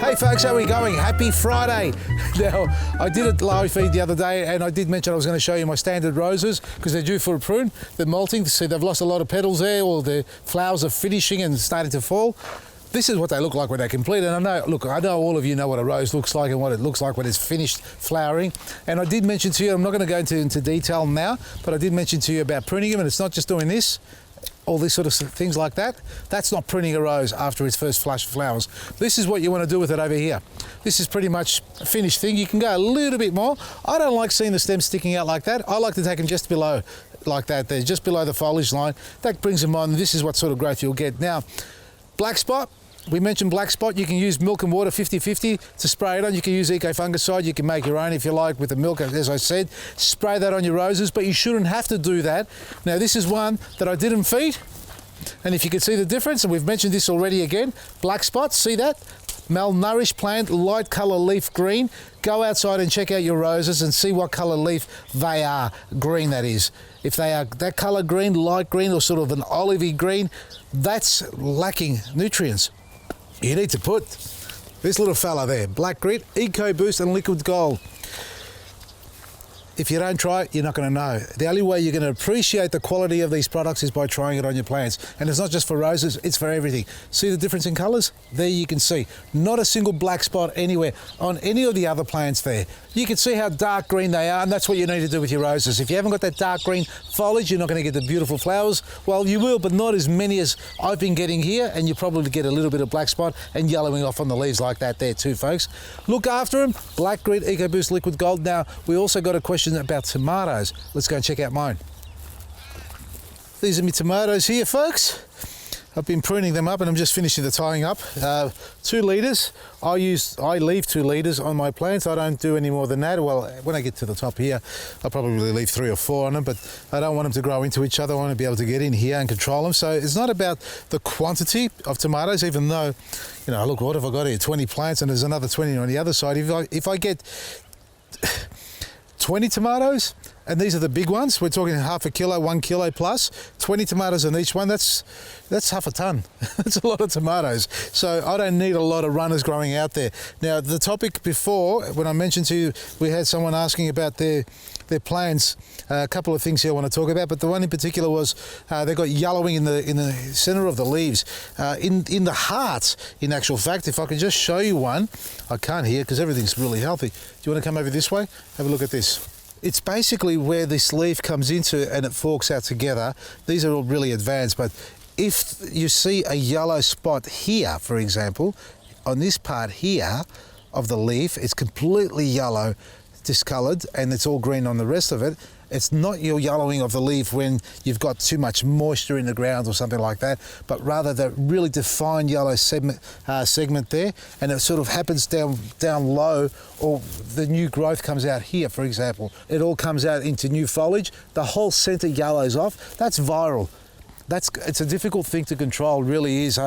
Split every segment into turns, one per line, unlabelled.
Hey folks, how are we going? Happy Friday. Now, I did a live feed the other day and I did mention I was going to show you my standard roses because they're due for a prune. They're molting. See, they've lost a lot of petals there, or the flowers are finishing and starting to fall. This is what they look like when they're complete. And I know all of you know what a rose looks like and what it looks like when it's finished flowering. And I did mention to you, I'm not going to go into detail now, but I did mention to you about pruning them, and it's not just doing this. All these sort of things like that. That's not pruning a rose after its first flush of flowers. This is what you want to do with it over here. This is pretty much a finished thing. You can go a little bit more. I don't like seeing the stems sticking out like that. I like to take them just below, like that there, just below the foliage line. That brings them on. This is what sort of growth you'll get. Now, black spot. We mentioned black spot. You can use milk and water 50-50 to spray it on. You can use eco fungicide. You can make your own if you like with the milk, as I said. Spray that on your roses, but you shouldn't have to do that. Now, this is one that I didn't feed. And if you can see the difference, and we've mentioned this already again, black spots, see that? Malnourished plant, light colour leaf green. Go outside and check out your roses and see what colour leaf they are, green that is. If they are that colour green, light green, or sort of an olivey green, that's lacking nutrients. You need to put this little fella there, Black Grit, Eco Boost and Liquid Gold. If you don't try it, you're not going to know. The only way you're going to appreciate the quality of these products is by trying it on your plants. And it's not just for roses, it's for everything. See the difference in colours? There you can see. Not a single black spot anywhere on any of the other plants there. You can see how dark green they are, and that's what you need to do with your roses. If you haven't got that dark green foliage, you're not going to get the beautiful flowers. Well, you will, but not as many as I've been getting here, and you probably get a little bit of black spot and yellowing off on the leaves like that there too, folks. Look after them. Black Grit, Eco Boost, Liquid Gold. Now, we also got a question about tomatoes. Let's go and check out mine. These are my tomatoes here, folks. I've been pruning them up and I'm just finishing the tying up. 2 litres. I leave 2 litres on my plants. I don't do any more than that. Well, when I get to the top here, I'll probably leave 3 or 4 on them, but I don't want them to grow into each other. I want to be able to get in here and control them. So it's not about the quantity of tomatoes, even though, you know, look, what have I got here? 20 plants and there's another 20 on the other side. If I get 20 tomatoes, and these are the big ones, we're talking half a kilo, 1 kilo plus, 20 tomatoes on each one, that's half a ton. That's a lot of tomatoes. So I don't need a lot of runners growing out there. Now, the topic before, when I mentioned to you, we had someone asking about their plants. A couple of things here I want to talk about, but the one in particular was they got yellowing in the center of the leaves, in the hearts, in actual fact. If I can just show you one, I can't here because everything's really healthy. Do you want to come over this way? Have a look at this. It's basically where this leaf comes into and it forks out together. These are all really advanced, but if you see a yellow spot here, for example, on this part here of the leaf, it's completely yellow, discoloured, and it's all green on the rest of it. It's not your yellowing of the leaf when you've got too much moisture in the ground or something like that, but rather the really defined yellow segment there, and it sort of happens down low, or the new growth comes out here, for example. It all comes out into new foliage. The whole centre yellows off. That's viral. It's a difficult thing to control, really is.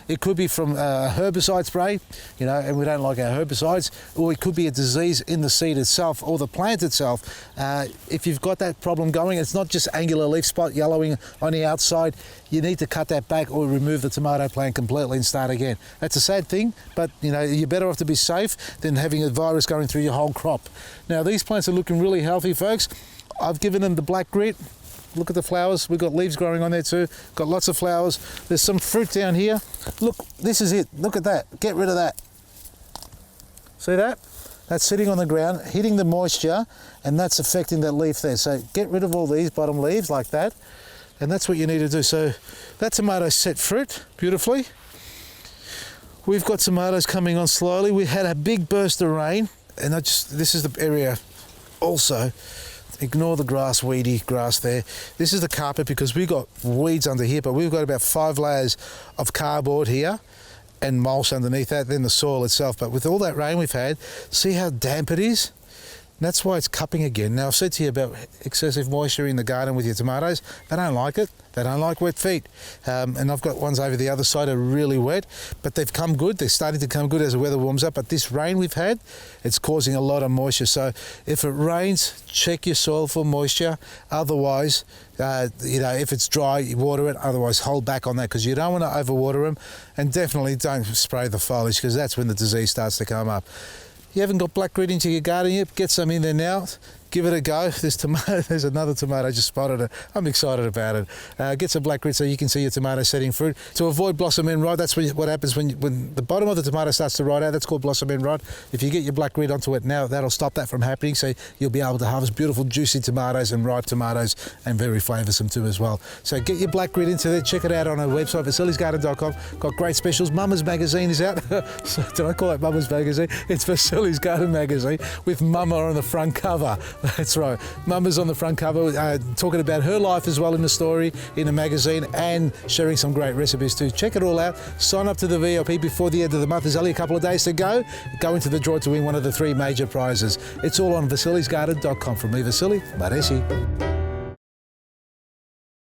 It could be from a herbicide spray, you know, and we don't like our herbicides, or it could be a disease in the seed itself or the plant itself. If you've got that problem going, it's not just angular leaf spot yellowing on the outside. You need to cut that back or remove the tomato plant completely and start again. That's a sad thing, but you know, you're better off to be safe than having a virus going through your whole crop. Now, these plants are looking really healthy, folks. I've given them the Black Grit. Look at the flowers. We've got leaves growing on there too. Got lots of flowers. There's some fruit down here. Look, this is it. Look at that. Get rid of that. See that? That's sitting on the ground, hitting the moisture, and that's affecting that leaf there. So get rid of all these bottom leaves like that, and that's what you need to do. So that tomato set fruit beautifully. We've got tomatoes coming on slowly. We had a big burst of rain, and this is the area also. Ignore the weedy grass there. This is the carpet because we've got weeds under here, but we've got about 5 layers of cardboard here and mulch underneath that, then the soil itself. But with all that rain we've had, see how damp it is? And that's why it's cupping again. Now, I've said to you about excessive moisture in the garden with your tomatoes. They don't like it. They don't like wet feet. And I've got ones over the other side that are really wet, but they've come good. They're starting to come good as the weather warms up. But this rain we've had, it's causing a lot of moisture. So if it rains, check your soil for moisture. Otherwise, if it's dry, you water it. Otherwise, hold back on that because you don't want to overwater them. And definitely don't spray the foliage because that's when the disease starts to come up. You haven't got black grit into your garden yet, get some in there now. Give it a go. There's another tomato, I just spotted it. I'm excited about it. Get some black grit so you can see your tomato setting fruit. To avoid blossom end rot, that's what happens when the bottom of the tomato starts to rot out. That's called blossom end rot. If you get your black grit onto it now, that'll stop that from happening. So you'll be able to harvest beautiful, juicy tomatoes and ripe tomatoes and very flavoursome too as well. So get your black grit into there. Check it out on our website, Vasili'sGarden.com. Got great specials. Mama's Magazine is out. So, did I call it Mama's Magazine? It's Vasili's Garden Magazine with Mama on the front cover. That's right. Mama's on the front cover, talking about her life as well in the story, in the magazine, and sharing some great recipes too. Check it all out. Sign up to the VIP before the end of the month. There's only a couple of days to go. Go into the draw to win one of the 3 major prizes. It's all on Vasili'sGarden.com. From me, Vasili, Maresi.